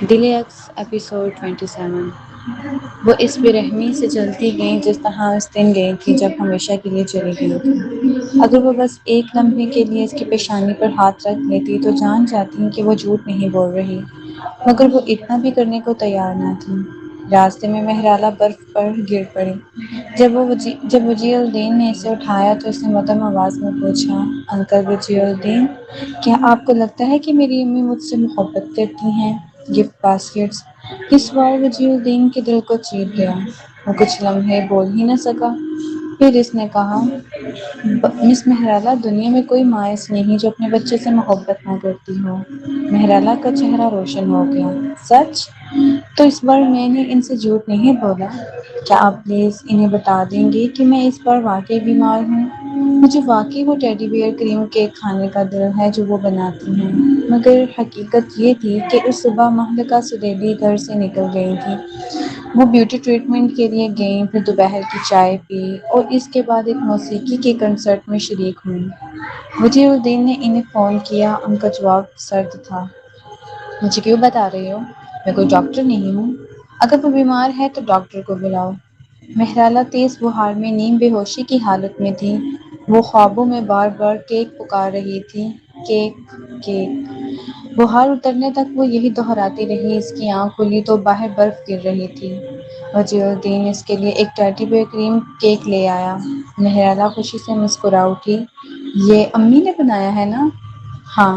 Deluxe episode 27۔ وہ اس بے رحمی سے چلتی گئیں جس طرح اس دن گئی تھی جب ہمیشہ کے لیے چلی گئی تھی۔ اگر وہ بس ایک لمحے کے لیے اس کی پیشانی پر ہاتھ رکھ لیتی تو جان جاتی کہ وہ جھوٹ نہیں بول رہی، مگر وہ اتنا بھی کرنے کو تیار نہ تھی۔ راستے میں مہرالہ برف پر گر پڑی۔ جب وجیہ الدین نے اسے اٹھایا تو اس نے مدھم آواز میں پوچھا، انکل وجیہ الدین، کیا آپ کو لگتا ہے کہ میری امی مجھ سے محبت کرتی ہیں؟ Gift baskets. یہ سوال وجیہ الدین کے دل کو چیر گیا۔ وہ کچھ لمحے بول ہی نہ سکا۔ پھر اس نے کہا، مس مہرالہ، دنیا میں کوئی ماں ایسی نہیں جو اپنے بچے سے محبت نہ کرتی ہو۔ مہرالہ کا چہرہ روشن ہو گیا۔ سچ؟ تو اس بار میں نے ان سے جھوٹ نہیں بولا؟ کیا آپ پلیز انہیں بتا دیں گے کہ میں اس بار واقعی بیمار ہوں؟ مجھے واقعی وہ ٹیڈی بیئر کریم کیک کھانے کا دل ہے جو وہ بناتی ہیں، مگر حقیقت یہ تھی کہ اس صبح مہلکہ سریلی گھر سے نکل گئی تھی۔ وہ بیوٹی ٹریٹمنٹ کے لیے گئیں، پھر دوپہر کی چائے پی اور اس کے بعد ایک موسیقی کے کنسرٹ میں شریک ہوئیں۔ وجیہ الدین نے انہیں فون کیا، ان کا جواب سرد تھا۔ مجھے کیوں بتا رہے ہو؟ میں کوئی ڈاکٹر نہیں ہوں۔ اگر وہ بیمار ہے تو ڈاکٹر کو بلاؤ۔ مہرالہ تیز بخار میں نیم بے ہوشی کی حالت میں تھی۔ وہ خوابوں میں بار بار کیک پکار رہی تھی، کیک، کیک۔ بخار اترنے تک وہ یہی دہراتی رہی۔ اس کی آنکھ کھلی تو باہر برف گر رہی تھی۔ وجیہ الدین اس کے لیے ایک ٹیڈی بیئر کریم کیک لے آیا۔ مہرالہ خوشی سے مسکرا اٹھی۔ یہ امی نے بنایا ہے نا؟ ہاں۔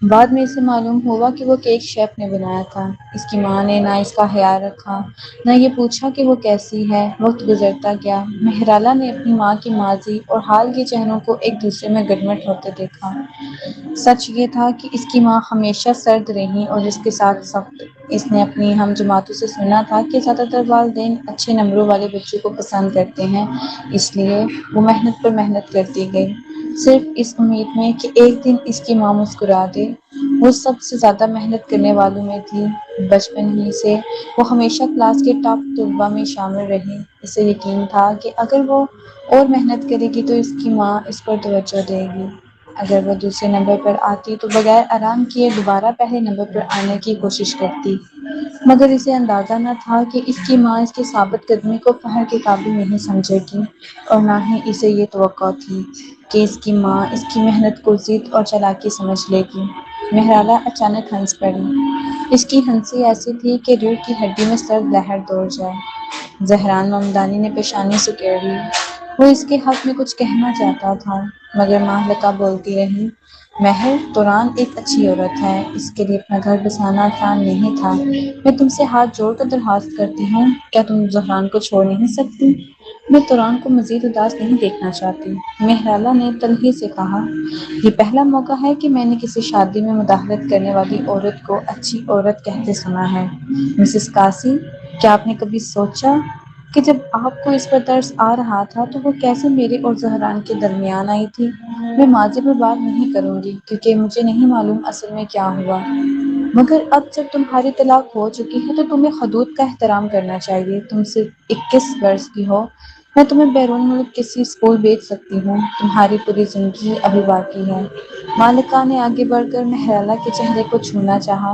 بعد میں اسے معلوم ہوا کہ وہ کیک شیف نے بنایا تھا۔ اس کی ماں نے نہ اس کا خیال رکھا، نہ یہ پوچھا کہ وہ کیسی ہے۔ وقت گزرتا گیا۔ مہرالہ نے اپنی ماں کے ماضی اور حال کے چہروں کو ایک دوسرے میں گڈمٹ ہوتے دیکھا۔ سچ یہ تھا کہ اس کی ماں ہمیشہ سرد رہی اور اس کے ساتھ سخت۔ اس نے اپنی ہم جماعتوں سے سنا تھا کہ زیادہ تر والدین اچھے نمبروں والے بچوں کو پسند کرتے ہیں، اس لیے وہ محنت پر محنت کرتی گئی، صرف اس امید میں کہ ایک دن اس کی ماں مسکرا دے۔ وہ سب سے زیادہ محنت کرنے والوں میں تھی۔ بچپن ہی سے وہ ہمیشہ کلاس کے ٹاپ طلباء میں شامل رہی۔ اسے یقین تھا کہ اگر وہ اور محنت کرے گی تو اس کی ماں اس پر توجہ دے گی۔ اگر وہ دوسرے نمبر پر آتی تو بغیر آرام کیے دوبارہ پہلے نمبر پر آنے کی کوشش کرتی، مگر اسے اندازہ نہ تھا کہ اس کی ماں اس کی ثابت قدمی کو فخر کے قابل نہیں سمجھے گی، اور نہ ہی اسے یہ توقع تھی کہ اس کی ماں اس کی محنت کو ضد اور چالاکی سمجھ لے گی۔ مہرالہ اچانک ہنس پڑی۔ اس کی ہنسی ایسی تھی کہ ریڑھ کی ہڈی میں سرد لہر دوڑ جائے۔ زہران ممدانی نے پیشانی سکیڑ لی۔ وہ اس کے حق میں کچھ کہنا چاہتا تھا، مگر مہلکہ بولتی رہی، مہر، توران ایک اچھی عورت ہے، اس کے لیے اپنا گھر بسانا آسان نہیں تھا۔ میں تم سے ہاتھ جوڑ کر درخواست کرتی ہوں، کیا تم زہران کو چھوڑ نہیں سکتی؟ میں توران کو مزید اداس نہیں دیکھنا چاہتی۔ مہرالہ نے تلخی سے کہا، یہ پہلا موقع ہے کہ میں نے کسی شادی میں مداخلت کرنے والی عورت کو اچھی عورت کہتے سنا ہے۔ مسز کاسی، کیا آپ نے کبھی سوچا کہ جب آپ کو اس پر ترس آ رہا تھا تو وہ کیسے میرے اور زہران کے درمیان آئی تھی؟ میں ماضی پر بات نہیں کروں گی کیونکہ مجھے نہیں معلوم اصل میں کیا ہوا، مگر اب جب تمہاری طلاق ہو چکی ہے تو تمہیں حدود کا احترام کرنا چاہیے۔ تم صرف 21 برس کی ہو، میں تمہیں بیرون ملک کسی اسکول بھیج سکتی ہوں، تمہاری پوری زندگی ابھی باقی ہے۔ مالکہ نے آگے بڑھ کر مہرالہ کے چہرے کو چھونا چاہا۔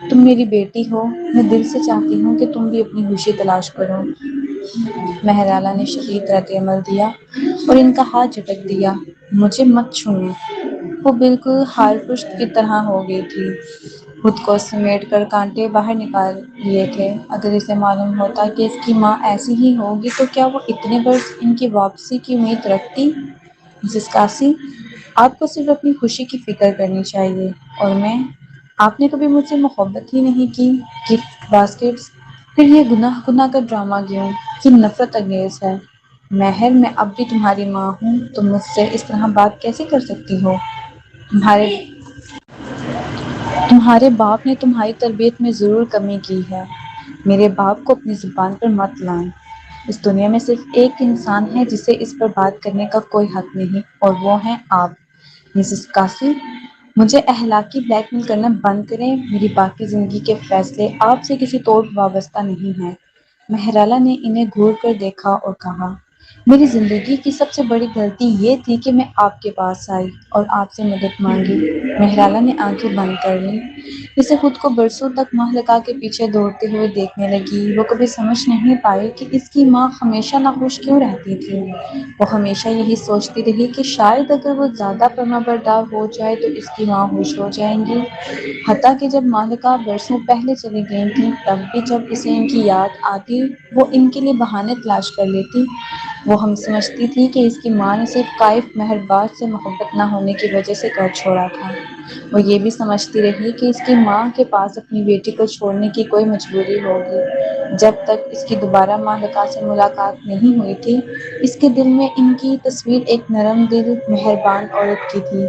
تم میری بیٹی ہو، میں دل سے چاہتی ہوں کہ تم بھی اپنی خوشی تلاش کرو۔ مہرالہ نے شدید رد عمل دیا اور ان کا ہاتھ جھٹک دیا، مجھے مت چھوئیں۔ وہ بالکل خار پشت کی طرح ہو گئی تھی، خود کو سمیٹ کر کانٹے باہر نکال لیے تھے۔ اگر اسے معلوم ہوتا کہ اس کی ماں ایسی ہی ہوگی تو کیا وہ اتنے برس ان کی واپسی کی امید رکھتی؟ مسز کاسی، آپ کو صرف اپنی خوشی کی فکر کرنی چاہیے، اور میں، آپ نے کبھی مجھ سے محبت ہی نہیں کی۔ گفٹ باسکٹس، پھر یہ گناہ کا ڈرامہ کیوں؟ یہ نفرت انگیز ہے۔ مہر، میں اب بھی تمہاری ماں ہوں، تم مجھ سے اس طرح بات کیسے کر سکتی ہو؟ تمہارے باپ نے تمہاری تربیت میں ضرور کمی کی ہے۔ میرے باپ کو اپنی زبان پر مت لائیں۔ اس دنیا میں صرف ایک انسان ہے جسے اس پر بات کرنے کا کوئی حق نہیں، اور وہ ہیں آپ۔ مسز کاسی، مجھے اخلاقی بلیک میل کرنا بند کریں۔ میری باقی زندگی کے فیصلے آپ سے کسی طور پر وابستہ نہیں ہیں۔ مہرالہ نے انہیں گھور کر دیکھا اور کہا، میری زندگی کی سب سے بڑی غلطی یہ تھی کہ میں آپ کے پاس آئی اور آپ سے مدد مانگی۔ مہرالہ نے آنکھیں بند کر لیں۔ اسے خود کو برسوں تک مہلکہ کے پیچھے دوڑتے ہوئے دیکھنے لگی۔ وہ کبھی سمجھ نہیں پائی کہ اس کی ماں ہمیشہ ناخوش کیوں رہتی تھی۔ وہ ہمیشہ یہی سوچتی رہی کہ شاید اگر وہ زیادہ فرما بردار ہو جائے تو اس کی ماں خوش ہو جائیں گی۔ حتیٰ کہ جب مہلکہ برسوں پہلے چلی گئی تھی تب بھی جب اسے ان کی یاد آتی وہ ان کے لیے بہانے تلاش کر لیتی۔ وہ ہم سمجھتی تھی کہ اس کی ماں نے صرف کائف مہربان سے محبت نہ ہونے کی وجہ سے گھر چھوڑا تھا۔ وہ یہ بھی سمجھتی رہی کہ اس کی ماں کے پاس اپنی بیٹی کو چھوڑنے کی کوئی مجبوری ہوگی۔ جب تک اس کی دوبارہ مہلکہ سے ملاقات نہیں ہوئی تھی اس کے دل میں ان کی تصویر ایک نرم دل مہربان عورت کی تھی۔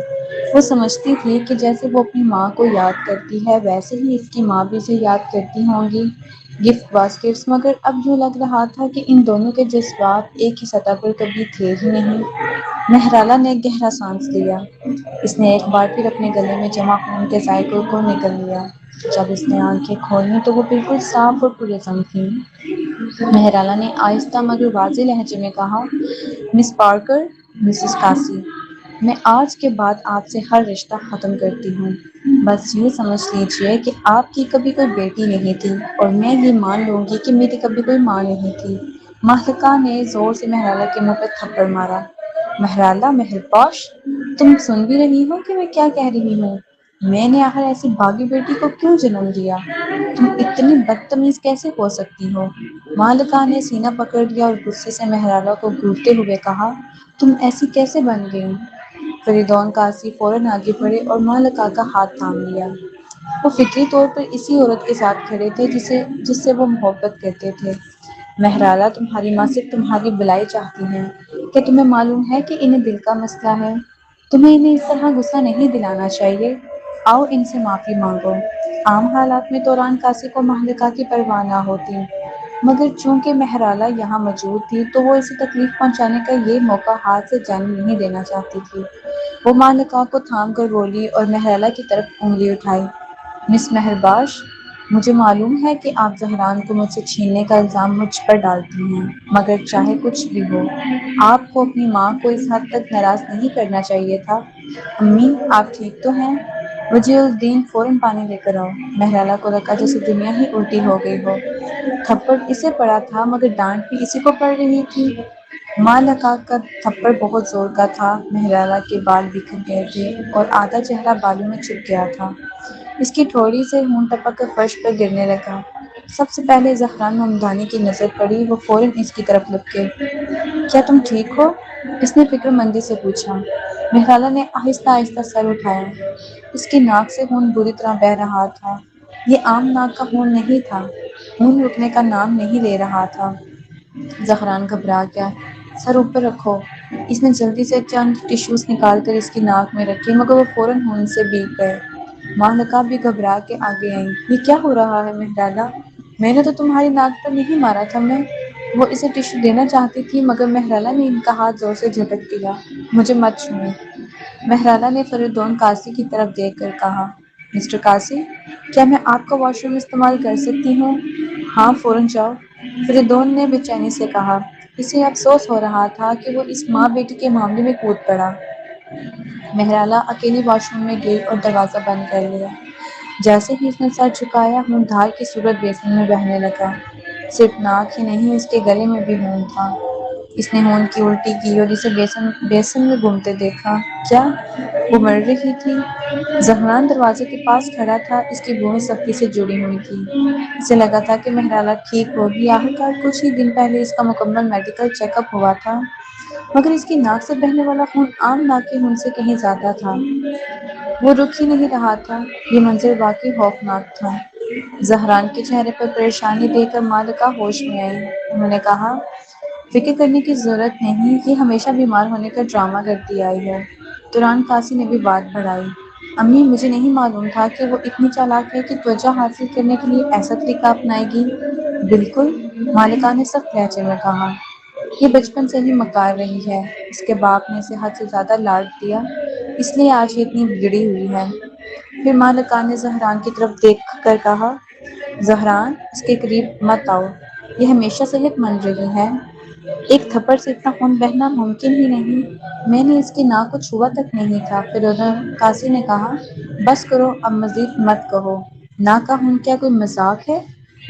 وہ سمجھتی تھی کہ جیسے وہ اپنی ماں کو یاد کرتی ہے ویسے ہی اس کی ماں بھی اسے یاد کرتی ہوں گی۔ گفٹ باسکٹس، مگر اب جو لگ رہا تھا کہ ان دونوں کے جذبات ایک ہی سطح پر کبھی تھے ہی نہیں۔ مہرالہ نے گہرا سانس لیا۔ اس نے ایک بار پھر اپنے گلے میں جمع خون کے ذائقوں کو نگل لیا۔ جب اس نے آنکھیں کھولی تو وہ بالکل صاف اور پرسکون تھی۔ مہرالہ نے آہستہ مگر واضح لہجے میں کہا، مس پارکر، مسز کاسی، میں آج کے بعد آپ سے ہر رشتہ ختم کرتی ہوں۔ بس یہ سمجھ لیجئے کہ آپ کی کبھی کوئی بیٹی نہیں تھی اور میں یہ مان لوں گی کہ میری کبھی کوئی ماں نہیں تھی۔ مہلکہ نے زور سے مہرالہ کے منہ پر تھپڑ مارا۔ مہرالہ مہرپوش، تم سن بھی رہی ہو کہ میں کیا کہہ رہی ہوں؟ میں نے آخر ایسی باغی بیٹی کو کیوں جنم دیا؟ تم اتنی بدتمیز کیسے ہو سکتی ہو؟ مہلکہ نے سینہ پکڑ لیا اور غصے سے مہرالہ کو گھورتے ہوئے کہا، تم ایسی کیسے بن گئی؟ فریدون قاسی فوراً آگے بڑھے اور مہلکہ کا ہاتھ تھام لیا۔ وہ فطری طور پر اسی عورت کے ساتھ کھڑے تھے جس سے وہ محبت کرتے تھے۔ مہرالہ، تمہاری ماں صرف تمہاری بھلائی چاہتی ہیں۔ کیا تمہیں معلوم ہے کہ انہیں دل کا مسئلہ ہے؟ تمہیں انہیں اس طرح غصہ نہیں دلانا چاہیے۔ آؤ ان سے معافی مانگو۔ عام حالات میں دوران قاسی کو مہلکہ کی پرواہ نہ ہوتی، مگر چونکہ مہرالہ یہاں موجود تھی تو وہ اسے تکلیف پہنچانے کا یہ موقع ہاتھ سے جانے نہیں دینا چاہتی تھی۔ وہ مہلکہ کو تھام کر بولی اور مہرالہ کی طرف انگلی اٹھائی، مس مہرباش، مجھے معلوم ہے کہ آپ زہران کو مجھ سے چھیننے کا الزام مجھ پر ڈالتی ہیں، مگر چاہے کچھ بھی ہو آپ کو اپنی ماں کو اس حد تک ناراض نہیں کرنا چاہیے تھا۔ امی، آپ ٹھیک تو ہیں؟ وجیہ الدین، فوراً پانی لے کر آؤ۔ مہرالہ کو لگا جیسے دنیا ہی الٹی ہو گئی ہو۔ تھپڑ اسے پڑا تھا مگر ڈانٹ بھی اسی کو پڑ رہی تھی۔ مہلکہ کا تھپڑ بہت زور کا تھا۔ مہرالہ کے بال بکھر گئے تھے اور آدھا چہرہ بالوں میں چھپ گیا تھا۔ اس کی ٹھوڑی سے خون ٹپک کر فرش پر گرنے لگا۔ سب سے پہلے زہران ممدانی کی نظر پڑی۔ وہ فوراً اس کی طرف لپکے۔ کیا تم ٹھیک ہو؟ اس نے فکر مندی سے پوچھا۔ مہرالہ نے آہستہ آہستہ سر اٹھایا۔ اس کی ناک سے خون بری طرح بہہ رہا تھا۔ یہ عام ناک کا خون نہیں تھا۔ خون رکنے کا نام نہیں لے رہا تھا۔ زہران گھبرا گیا۔ سر اوپر رکھو۔ اس نے جلدی سے چند ٹشوز نکال کر اس کی ناک میں رکھے مگر وہ فوراً خون سے بھیگ گئے۔ مہلکہ بھی گھبرا کے آگے آئیں۔ یہ کیا ہو رہا ہے مہرالہ؟ میں نے تو تمہاری ناک پر نہیں مارا تھا۔ وہ اسے ٹشو دینا چاہتی تھی مگر مہرالہ نے ان کا ہاتھ زور سے جھٹک دیا۔ مجھے مت چھوئیں۔ مہرالہ نے فریدون قاسی کی طرف دیکھ کر کہا، مسٹر قاسی، کیا میں آپ کا واش روم استعمال کر سکتی ہوں؟ ہاں، فوراً جاؤ، فریدون نے بے چینی سے کہا۔ اسے افسوس ہو رہا تھا کہ وہ اس ماں بیٹی کے معاملے میں کود پڑا۔ مہرالہ اکیلی واش روم میں گئی اور دروازہ بند کر لیا۔ جیسے ہی اس نے سر جھکایا ہونہار کی صورت بیسن میں بہنے لگا۔ صرف ناک ہی نہیں اس کے گلے میں بھی خون تھا۔ اس نے خون کی الٹی کی اور اسے بیسن میں گھومتے دیکھا۔ کیا وہ مر رہی تھی؟ زہران دروازے کے پاس کھڑا تھا۔ اس کی بھویں سختی سے جڑی ہوئی تھی۔ اسے لگا تھا کہ مہرالہ ٹھیک ہوگی۔ آخرکار کچھ ہی دن پہلے اس کا مکمل میڈیکل چیک اپ ہوا تھا مگر اس کی ناک سے بہنے والا خون عام ناک کے خون سے کہیں زیادہ تھا۔ وہ رک ہی نہیں رہا تھا۔ یہ منظر واقعی خوفناک تھا۔ زہران کے چہرے پر پریشانی دیکھ کر مہلکہ ہوش میں آئی۔ انہوں نے کہا، فکر کرنے کی ضرورت نہیں، یہ ہمیشہ بیمار ہونے کا ڈرامہ کرتی آئی ہے۔ دوران قاسی نے بھی بات بڑھائی، امی، مجھے نہیں معلوم تھا کہ وہ اتنی چالاک ہے کہ توجہ حاصل کرنے کے لیے ایسا طریقہ اپنائے گی۔ بالکل، مہلکہ نے سخت لہجے میں کہا، یہ بچپن سے ہی مکار رہی ہے۔ اس کے باپ نے اسے حد سے زیادہ لاڈ دیا، اس لیے آج یہ اتنی بگڑی ہوئی ہے۔ پھر مہلکہ نے زہران کی طرف دیکھ کر کہا، زہران، اس کے قریب مت آؤ، یہ ہمیشہ صحت مند رہی ہے۔ ایک تھپڑ سے اتنا خون بہنا ممکن ہی نہیں۔ میں نے اس کی ناک کو چھوا تک نہیں تھا۔ پھر ادھر قاصی نے کہا، بس کرو، اب مزید مت کہو۔ ناک کا خون کیا کوئی مذاق ہے؟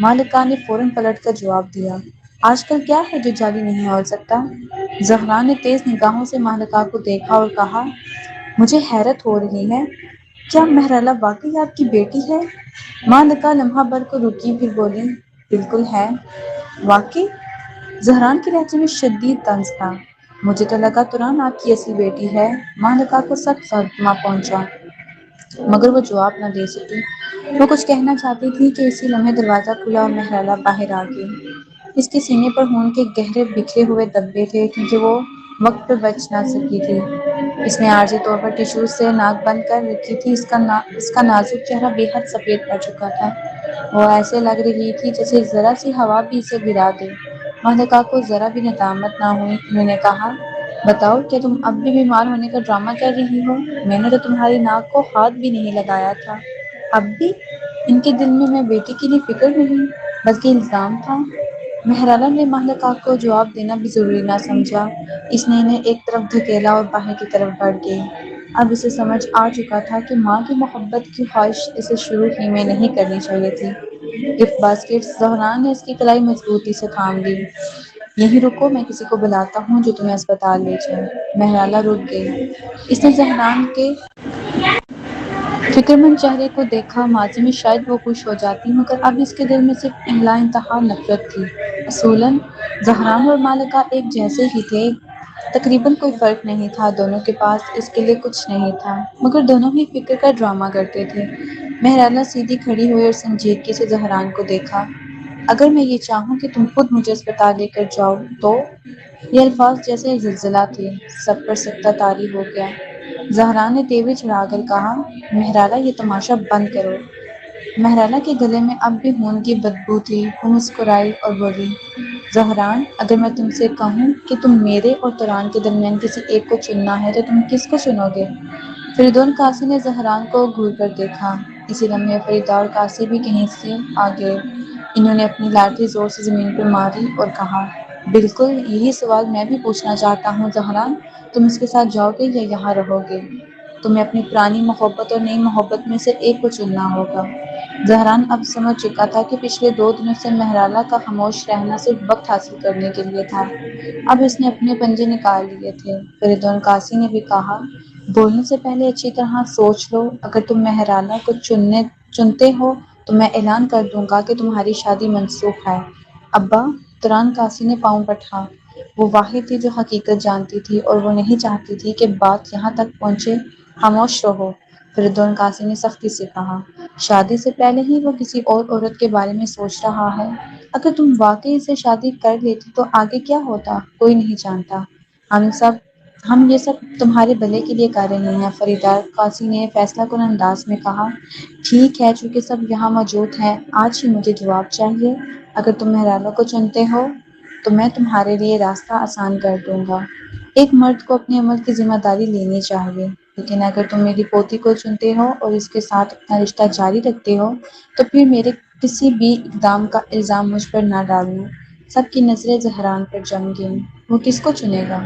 مالکہ نے فوراً پلٹ کر جواب دیا، آج کل کیا ہے جو جاری نہیں ہو سکتا؟ زہرا نے تیز نگاہوں سے مالکہ کو دیکھا اور کہا، مجھے حیرت ہو رہی ہے، کیا مہرالہ واقعی آپ کی بیٹی ہے؟ مالکہ لمحہ بھر کو رکی، پھر بولی، بالکل ہے۔ واقعی؟ زہران کے لہجے میں شدید طنز تھا۔ مجھے تو لگا تران آپ کی اصلی بیٹی ہے۔ مالکہ کو سخت صدمہ پہنچا، مگر وہ جواب نہ دے سکی۔ وہ کچھ کہنا چاہتی تھی کہ اسی لمحے دروازہ کھلا اور مہرالہ باہر آ گئی۔ اس کے سینے پر خون کے گہرے بکھرے ہوئے دھبے تھے کیونکہ وہ وقت پہ بچ نہ سکی تھی۔ اس نے عارضی طور پر ٹشو سے ناک بند کر رکھی تھی۔ اس کا نازک چہرہ بے حد سفید پڑ چکا تھا۔ وہ ایسے لگ رہی تھی جیسے ذرا سی ہوا بھی اسے گرا دے۔ مالکہ کو ذرا بھی ندامت نہ ہوئی۔ انہوں نے کہا، بتاؤ، کیا تم اب بھی بیمار ہونے کا ڈرامہ کر رہی ہو؟ میں نے تو تمہاری ناک کو ہاتھ بھی نہیں لگایا تھا۔ اب بھی؟ ان کے دل میں بیٹی کے لیے فکر نہیں، بلکہ الزام تھا۔ مہرالہ نے مالکہ کو جواب دینا بھی ضروری نہ سمجھا۔ اس نے انہیں ایک طرف دھکیلا اور باہر کی طرف بڑھ گئی۔ اب اسے سمجھ آ چکا تھا کہ ماں کی محبت کی خواہش اسے شروع ہی میں نہیں کرنی چاہیے تھی۔ گفٹ باسکٹ زہرا نے اس کی کلائی مضبوطی سے تھام لی۔ یہیں رکو، میں کسی کو بلاتا ہوں جو تمہیں اسپتال لے جائے۔ مہرالہ رک گئی۔ اس نے زہران کے فکر مند چہرے کو دیکھا۔ ماضی میں شاید وہ خوش ہو جاتی، مگر اب اس کے دل میں صرف املا انتہا نفرت تھی۔ اصولاً زہران اور مالکہ ایک جیسے ہی تھے، تقریباً کوئی فرق نہیں تھا۔ دونوں کے پاس اس کے لیے کچھ نہیں تھا، مگر دونوں ہی فکر کا ڈرامہ کرتے تھے۔ مہرالہ سیدھی کھڑی ہوئی اور سنجیدگی سے زہران کو دیکھا۔ اگر میں یہ چاہوں کہ تم خود مجھے اسپتال لے کر جاؤ تو؟ یہ الفاظ جیسے زلزلہ تھے، سب پر سکتہ طاری ہو گیا۔ زہرا نے تیوری چڑھا کر کہا، مہرالہ، یہ تماشا بند کرو۔ مہرالہ کے گلے میں اب بھی خون کی بدبو تھی۔ وہ مسکرائی اور بولی، زہران، اگر میں تم سے کہوں کہ تم میرے اور تران کے درمیان کسی ایک کو چننا ہے تو تم کس کو چنو گے؟ فریدون قاصی نے زہران کو گھور کر دیکھا۔ اسی لمحے فریدہ اور قاصی بھی کہیں سے آ گئے۔ انہوں نے اپنی لاٹھی زور سے زمین پر ماری اور کہا، بالکل یہی سوال میں بھی پوچھنا چاہتا ہوں زہران، تم اس کے ساتھ جاؤ گے یا یہاں رہو گے؟ تمہیں اپنی پرانی محبت اور نئی محبت میں سے ایک کو چننا ہوگا۔ زہران اب سمجھ چکا تھا کہ پچھلے 2 دنوں سے مہرالہ کا خاموش رہنا صرف وقت حاصل کرنے کے لیے تھا۔ اب اس نے اپنے پنجے نکال لیے تھے۔ فریدون قاصی نے بھی کہا، بولنے سے پہلے اچھی طرح سوچ لو، اگر تم مہرالہ کو چنتے ہو تو میں اعلان کر دوں گا کہ تمہاری شادی منسوخ ہے۔ ابا! تران قاصی نے پاؤں پٹھا۔ وہ واحد تھی جو حقیقت جانتی تھی اور وہ نہیں چاہتی تھی کہ بات یہاں تک پہنچے۔ خاموش رہو، فریدون قاصی نے سختی سے کہا۔ شادی سے پہلے ہی وہ کسی اور عورت کے بارے میں سوچ رہا ہے۔ اگر تم واقعی سے شادی کر لیتی تو آگے کیا ہوتا، کوئی نہیں جانتا۔ ہم یہ سب تمہارے بھلے کے لیے کر رہے ہیں، فریدہ قاصی نے فیصلہ کن انداز میں کہا۔ ٹھیک ہے، چونکہ سب یہاں موجود ہیں، آج ہی مجھے جواب چاہیے۔ اگر تم مہرالہ کو چنتے ہو تو میں تمہارے لیے راستہ آسان کر دوں گا۔ ایک مرد کو اپنے عمل کی ذمہ داری لینی چاہیے، لیکن اگر تم میری پوتی کو چنتے ہو اور اس کے ساتھ اپنا رشتہ جاری رکھتے ہو تو پھر میرے کسی بھی اقدام کا الزام مجھ پر نہ ڈالنا۔ سب کی نظریں زہران پر جم گئیں۔ وہ کس کو چنے گا؟